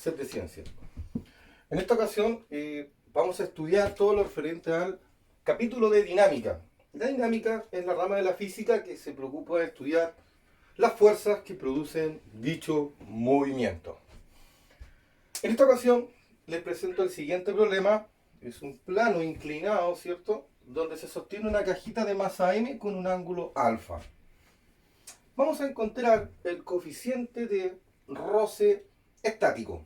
Set de Ciencia. En esta ocasión vamos a estudiar todo lo referente al capítulo de dinámica. La dinámica es la rama de la física que se preocupa de estudiar las fuerzas que producen dicho movimiento. En esta ocasión les presento el siguiente problema. Es un plano inclinado, ¿cierto?, donde se sostiene una cajita de masa m con un ángulo alfa. Vamos a encontrar el coeficiente de roce estático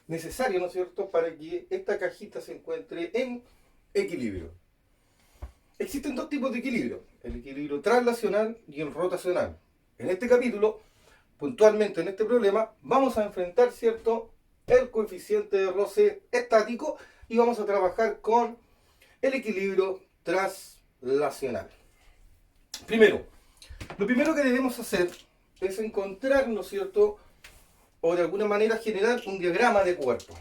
necesario, ¿no es cierto?, para que esta cajita se encuentre en equilibrio. Existen dos tipos de equilibrio: el equilibrio translacional y el rotacional. En este capítulo, puntualmente en este problema, vamos a enfrentar, ¿cierto?, el coeficiente de roce estático y vamos a trabajar con el equilibrio translacional. Lo primero que debemos hacer es encontrar, ¿no es cierto?, o de alguna manera generar un diagrama de cuerpo.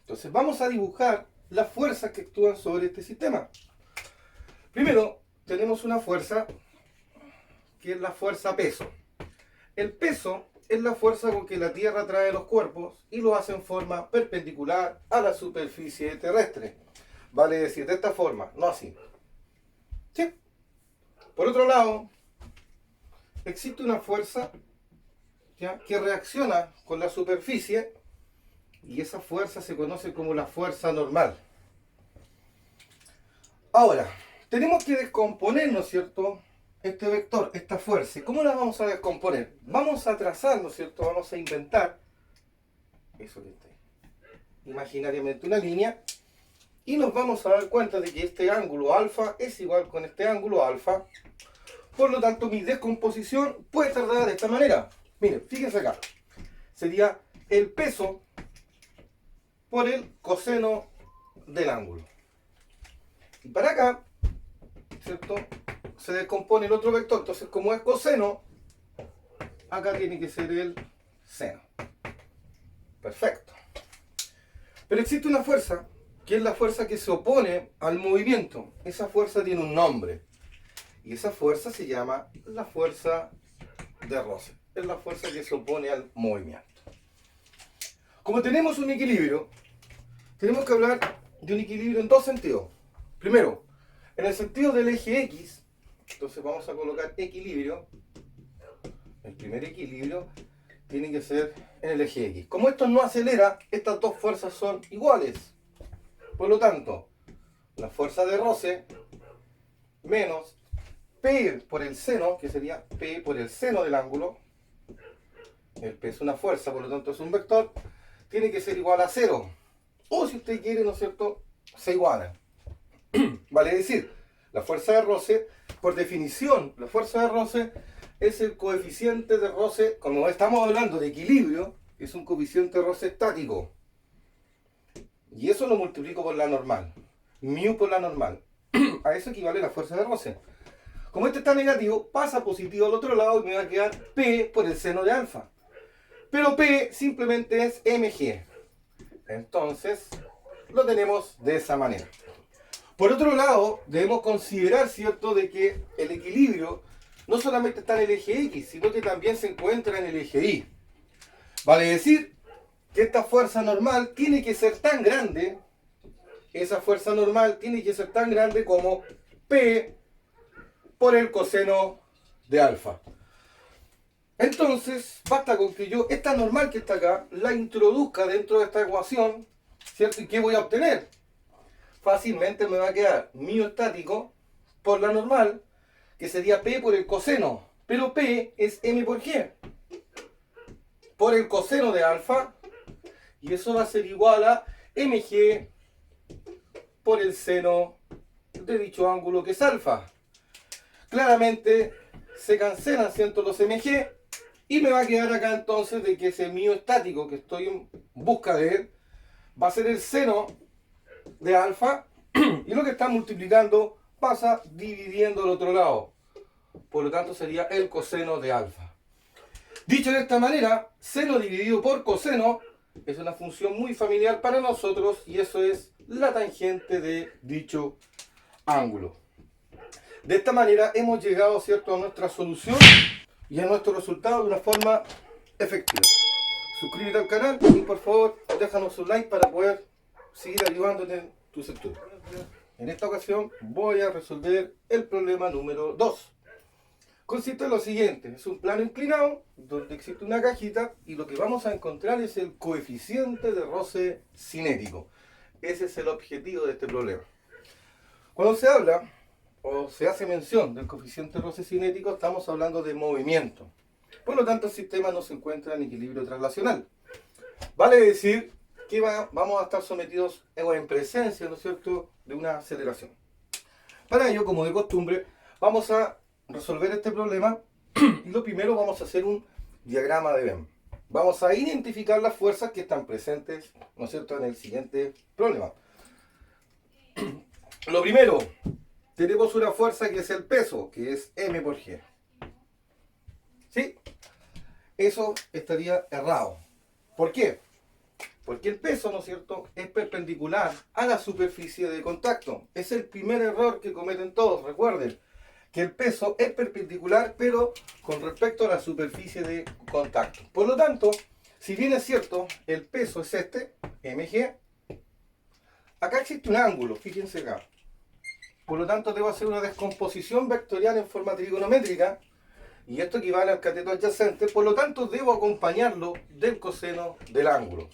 Entonces vamos a dibujar las fuerzas que actúan sobre este sistema. Primero tenemos una fuerza que es la fuerza peso. El peso es la fuerza con que la Tierra atrae los cuerpos y lo hace en forma perpendicular a la superficie terrestre. Vale decir, de esta forma, no así. ¿Sí? Por otro lado, existe una fuerza, ¿ya?, que reacciona con la superficie, y esa fuerza se conoce como la fuerza normal. Ahora, tenemos que descomponer, ¿no es cierto?, este vector, esta fuerza. ¿Y cómo la vamos a descomponer? Vamos a trazar, ¿no es cierto?, vamos a inventar, eso que está ahí, imaginariamente una línea, y nos vamos a dar cuenta de que este ángulo alfa es igual con este ángulo alfa. Por lo tanto, mi descomposición puede estar dada de esta manera. Miren, fíjense acá. Sería el peso por el coseno del ángulo. Y para acá, ¿cierto?, se descompone el otro vector. Entonces, como es coseno, acá tiene que ser el seno. Perfecto. Pero existe una fuerza, que es la fuerza que se opone al movimiento. Esa fuerza tiene un nombre. Y esa fuerza se llama la fuerza de roce. Es la fuerza que se opone al movimiento. Como tenemos un equilibrio, tenemos que hablar de un equilibrio en dos sentidos. Primero, en el sentido del eje X. Entonces vamos a colocar equilibrio. El primer equilibrio tiene que ser en el eje X. Como esto no acelera, estas dos fuerzas son iguales. Por lo tanto, la fuerza de roce menos P por el seno, que sería P por el seno del ángulo. El P es una fuerza, por lo tanto es un vector. Tiene que ser igual a 0. O si usted quiere, ¿no es cierto?, se igualan. Vale decir, la fuerza de roce, por definición, la fuerza de roce es el coeficiente de roce, como estamos hablando de equilibrio, es un coeficiente de roce estático. Y eso lo multiplico por la normal. Mu por la normal. A eso equivale la fuerza de roce. Como este está negativo, pasa positivo al otro lado y me va a quedar P por el seno de alfa. Pero P simplemente es mg. Entonces, lo tenemos de esa manera. Por otro lado, debemos considerar, ¿cierto?, de que el equilibrio no solamente está en el eje X, sino que también se encuentra en el eje Y. Vale decir que esta fuerza normal tiene que ser tan grande, esa fuerza normal tiene que ser tan grande como P por el coseno de alfa. Entonces, basta con que yo, esta normal que está acá, la introduzca dentro de esta ecuación, ¿cierto? ¿Y qué voy a obtener? Fácilmente me va a quedar mu estático por la normal, que sería P por el coseno. Pero P es M por G. Por el coseno de alfa. Y eso va a ser igual a mg por el seno de dicho ángulo que es alfa. Claramente se cancelan, ¿cierto?, los mg. Y me va a quedar acá entonces de que ese mu estático que estoy en busca de él va a ser el seno de alfa, y lo que está multiplicando pasa dividiendo al otro lado. Por lo tanto sería el coseno de alfa. Dicho de esta manera, seno dividido por coseno es una función muy familiar para nosotros, y eso es la tangente de dicho ángulo. De esta manera hemos llegado, ¿cierto?, a nuestra solución y a nuestro resultado de una forma efectiva. suscríbete al canal y por favor déjanos un like para poder seguir ayudándote en tu sector. En esta ocasión voy a resolver el problema número 2. Consiste en lo siguiente: es un plano inclinado donde existe una cajita y lo que vamos a encontrar es el coeficiente de roce cinético. Ese es el objetivo de este problema. Cuando se habla o se hace mención del coeficiente de roce cinético, estamos hablando de movimiento. Por lo tanto, el sistema no se encuentra en equilibrio traslacional. Vale decir que vamos a estar sometidos o en presencia, ¿no es cierto?, de una aceleración. Para ello, como de costumbre, vamos a resolver este problema y lo primero vamos a hacer un diagrama de Venn. Vamos a identificar las fuerzas que están presentes, ¿no es cierto?, en el siguiente problema. Lo primero, tenemos una fuerza que es el peso, que es M por G. ¿Sí? Eso estaría errado. ¿Por qué? Porque el peso, ¿no es cierto?, es perpendicular a la superficie de contacto. Es el primer error que cometen todos. Recuerden que el peso es perpendicular, pero con respecto a la superficie de contacto. Por lo tanto, si bien es cierto, el peso es este, mg, acá existe un ángulo, fíjense acá. Por lo tanto, debo hacer una descomposición vectorial en forma trigonométrica, y esto equivale al cateto adyacente, por lo tanto, debo acompañarlo del coseno del ángulo.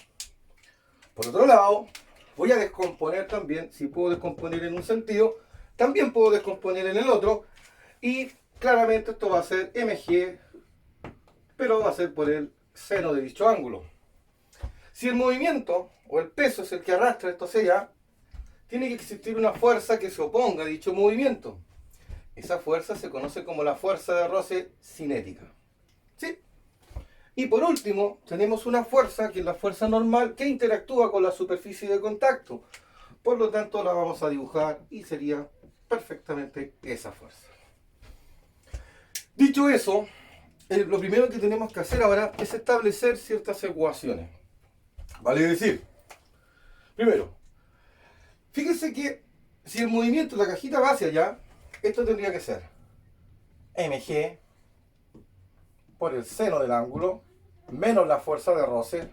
Por otro lado, voy a descomponer también, si puedo descomponer en un sentido, también puedo descomponer en el otro, y claramente esto va a ser mg, pero va a ser por el seno de dicho ángulo. Si el movimiento o el peso es el que arrastra esto hacia allá, tiene que existir una fuerza que se oponga a dicho movimiento. Esa fuerza se conoce como la fuerza de roce cinética. ¿Sí? Y por último, tenemos una fuerza que es la fuerza normal que interactúa con la superficie de contacto. Por lo tanto, la vamos a dibujar y sería perfectamente esa fuerza. Dicho eso, lo primero que tenemos que hacer ahora es establecer ciertas ecuaciones. Vale decir, primero, fíjense que si el movimiento de la cajita va hacia allá, esto tendría que ser mg por el seno del ángulo menos la fuerza de roce.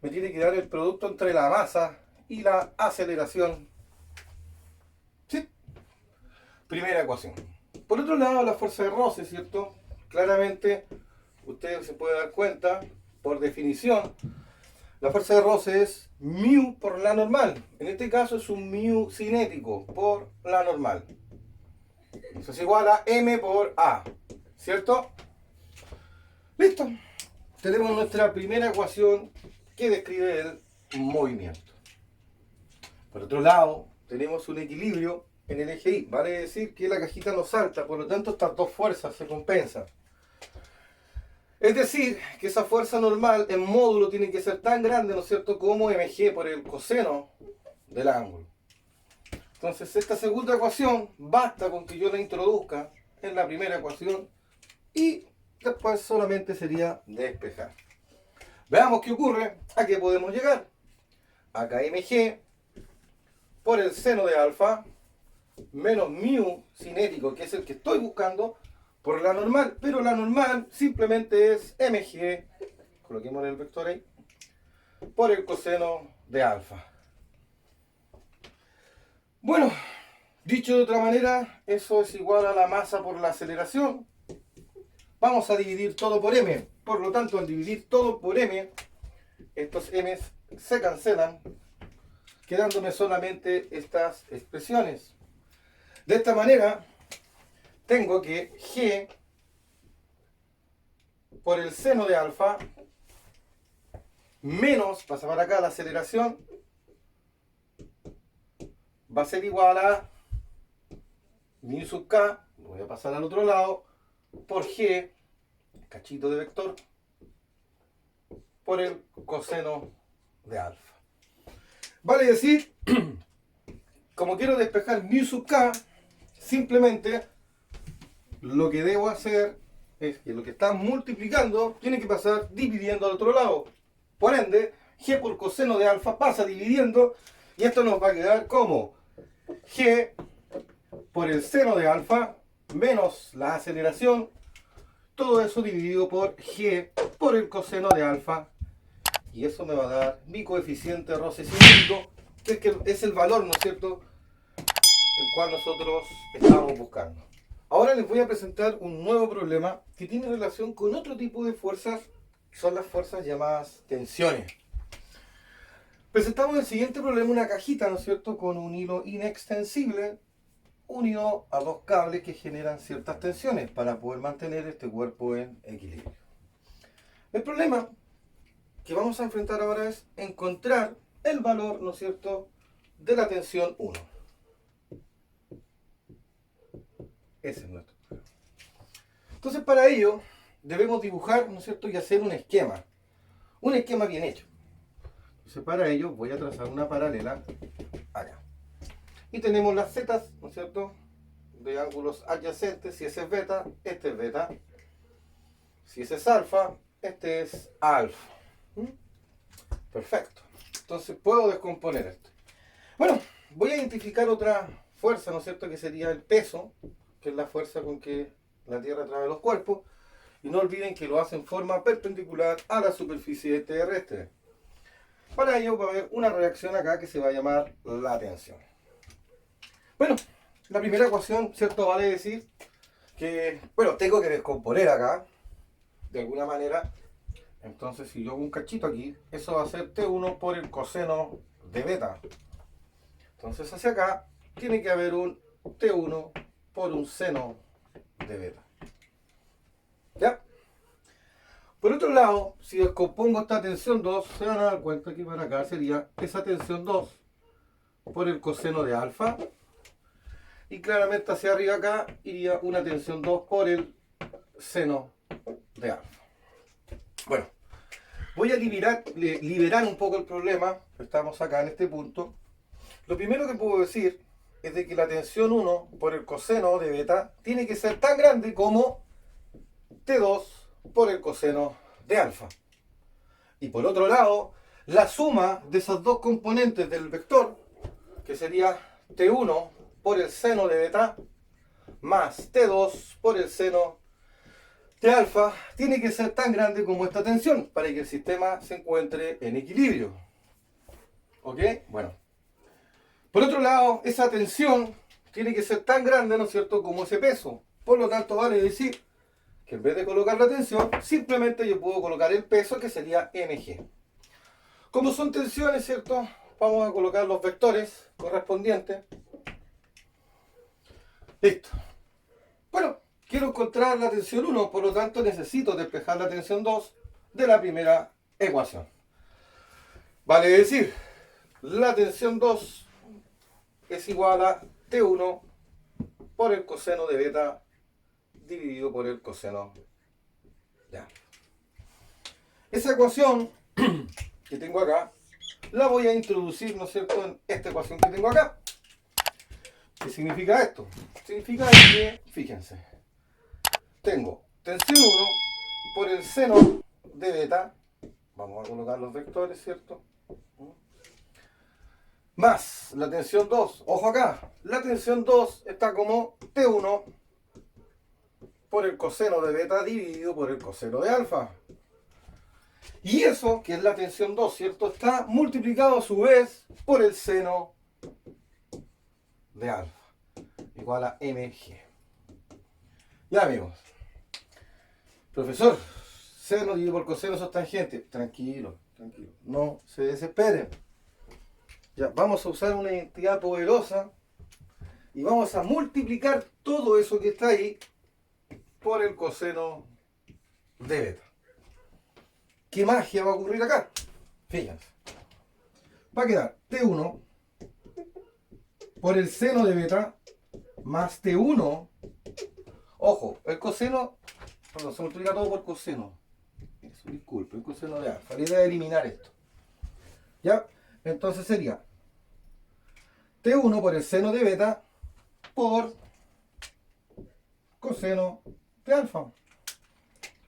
Me tiene que dar el producto entre la masa y la aceleración. ¿Sí? Primera ecuación. Por otro lado, la fuerza de roce, ¿cierto? Claramente, ustedes se pueden dar cuenta, por definición, la fuerza de roce es μ por la normal. En este caso es un μ cinético por la normal. Eso es igual a m por a, ¿cierto? Listo. Tenemos nuestra primera ecuación que describe el movimiento. Por otro lado, tenemos un equilibrio en el eje Y. Vale decir que la cajita no salta, por lo tanto estas dos fuerzas se compensan. Es decir, que esa fuerza normal en módulo tiene que ser tan grande, ¿no es cierto?, como mg por el coseno del ángulo. Entonces, esta segunda ecuación basta con que yo la introduzca en la primera ecuación y después solamente sería despejar. Veamos qué ocurre, a qué podemos llegar. Acá mg por el seno de alfa menos μ cinético, que es el que estoy buscando, por la normal, pero la normal simplemente es mg, coloquemos el vector ahí, por el coseno de alfa. Bueno, dicho de otra manera, eso es igual a la masa por la aceleración. Vamos a dividir todo por m, por lo tanto al dividir todo por m, estos m's se cancelan, quedándome solamente estas expresiones. De esta manera, tengo que g por el seno de alfa menos, pasa para acá la aceleración, va a ser igual a μ sub k, lo voy a pasar al otro lado, por g, cachito de vector, por el coseno de alfa. Vale decir, como quiero despejar μ sub k, simplemente lo que debo hacer es que lo que está multiplicando tiene que pasar dividiendo al otro lado. Por ende, g por coseno de alfa pasa dividiendo y esto nos va a quedar como g por el seno de alfa menos la aceleración, todo eso dividido por g por el coseno de alfa. Y eso me va a dar mi coeficiente de roce cinético, que es el valor, ¿no es cierto?, el cual nosotros estamos buscando. Ahora les voy a presentar un nuevo problema que tiene relación con otro tipo de fuerzas, que son las fuerzas llamadas tensiones. Presentamos el siguiente problema, una cajita, ¿no es cierto?, con un hilo inextensible unido a dos cables que generan ciertas tensiones para poder mantener este cuerpo en equilibrio. El problema que vamos a enfrentar ahora es encontrar el valor, ¿no es cierto?, de la tensión 1. Ese es nuestro problema. Entonces, para ello debemos dibujar, ¿no es cierto?, y hacer un esquema bien hecho. Entonces, para ello voy a trazar una paralela acá. Y tenemos las zetas, ¿no es cierto?, de ángulos adyacentes. Si ese es beta, este es beta. Si ese es alfa, este es alfa. Perfecto. Entonces puedo descomponer esto. Bueno, voy a identificar otra fuerza, ¿no es cierto?, que sería el peso, que es la fuerza con que la Tierra atrae los cuerpos. Y no olviden que lo hace en forma perpendicular a la superficie terrestre. Para ello va a haber una reacción acá que se va a llamar la tensión. Bueno, la primera ecuación, ¿cierto?, vale decir que, bueno, tengo que descomponer acá, de alguna manera. Entonces, si yo hago un cachito aquí, eso va a ser T1 por el coseno de beta. Entonces, hacia acá, tiene que haber un T1 por un seno de beta. ¿Ya? Por otro lado, si descompongo esta tensión 2, se van a dar cuenta que para acá sería esa tensión 2 por el coseno de alfa. Y claramente hacia arriba acá iría una tensión 2 por el seno de alfa. Bueno, voy a liberar un poco el problema. Estamos acá en este punto. Lo primero que puedo decir es de que la tensión 1 por el coseno de beta tiene que ser tan grande como T2 por el coseno de alfa. Y por otro lado, la suma de esas dos componentes del vector, que sería T1 por el seno de beta más T2 por el seno de alfa, tiene que ser tan grande como esta tensión para que el sistema se encuentre en equilibrio. ¿Ok? Bueno. Por otro lado, esa tensión tiene que ser tan grande, ¿no es cierto?, como ese peso. Por lo tanto, vale decir que en vez de colocar la tensión, simplemente yo puedo colocar el peso, que sería mg. Como son tensiones, ¿cierto?, vamos a colocar los vectores correspondientes. Listo. Bueno, quiero encontrar la tensión 1, por lo tanto necesito despejar la tensión 2 de la primera ecuación. Vale decir, la tensión 2 es igual a T1 por el coseno de beta dividido por el coseno de alfa. Esa ecuación que tengo acá, la voy a introducir, ¿no es cierto?, en esta ecuación que tengo acá. ¿Qué significa esto? Significa que, fíjense, tengo tensión 1 por el seno de beta, vamos a colocar los vectores, ¿cierto?, más la tensión 2, ojo acá, la tensión 2 está como T1 por el coseno de beta dividido por el coseno de alfa. Y eso, que es la tensión 2, ¿cierto?, está multiplicado a su vez por el seno de alfa, igual a mg. Ya, amigos. Profesor, seno dividido por coseno, eso es tangente. Tranquilo, tranquilo. No se desesperen. Ya, vamos a usar una identidad poderosa y vamos a multiplicar todo eso que está ahí por el coseno de beta. ¿Qué magia va a ocurrir acá? Fíjense. Va a quedar T1 por el seno de beta más T1. Ojo, el coseno, perdón, se multiplica todo por coseno. Eso, disculpe, el coseno de alfa. La idea es eliminar esto. ¿Ya? Entonces sería T1 por el seno de beta por coseno de alfa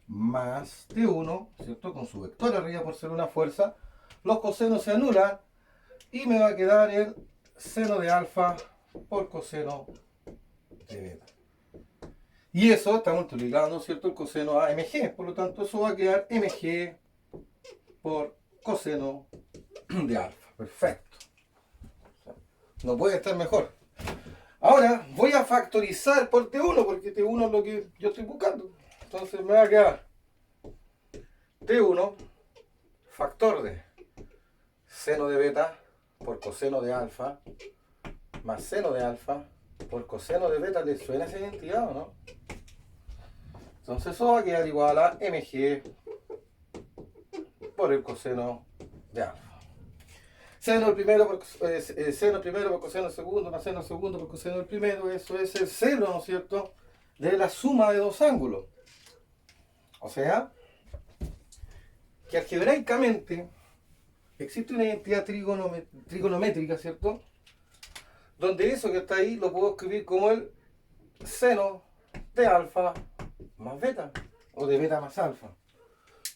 más T1, ¿cierto?, con su vector arriba por ser una fuerza. Los cosenos se anulan y me va a quedar el seno de alfa por coseno de beta. Y eso está multiplicando, ¿cierto?, el coseno a mg. Por lo tanto, eso va a quedar mg por coseno de alfa. Perfecto. No puede estar mejor. Ahora voy a factorizar por T1, porque T1 es lo que yo estoy buscando. Entonces me va a quedar T1 factor de seno de beta por coseno de alfa más seno de alfa por coseno de beta. ¿Le suena esa identidad o no? Entonces eso va a quedar igual a mg por el coseno de alfa. Seno primero por coseno segundo más seno segundo por coseno del primero. Eso es el seno, ¿no es cierto?, de la suma de dos ángulos. O sea, que algebraicamente existe una identidad trigonométrica, ¿cierto?, donde eso que está ahí lo puedo escribir como el seno de alfa más beta, o de beta más alfa.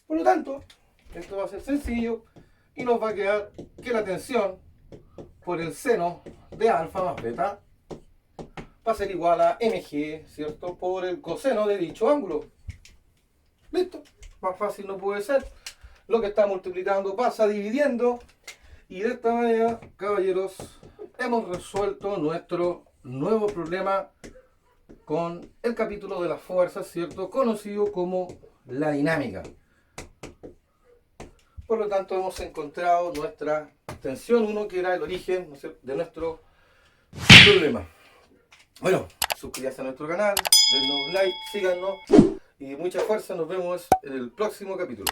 Por lo tanto, esto va a ser sencillo y nos va a quedar que la tensión por el seno de alfa más beta va a ser igual a mg, ¿cierto?, por el coseno de dicho ángulo. Listo, más fácil no puede ser. Lo que está multiplicando pasa dividiendo, y de esta manera, caballeros, hemos resuelto nuestro nuevo problema con el capítulo de las fuerzas, ¿cierto?, conocido como la dinámica. Por lo tanto, hemos encontrado nuestra tensión 1, que era el origen, ¿no es cierto?, de nuestro problema. Bueno, suscríbanse a nuestro canal, denos like, síganos y mucha fuerza. Nos vemos en el próximo capítulo.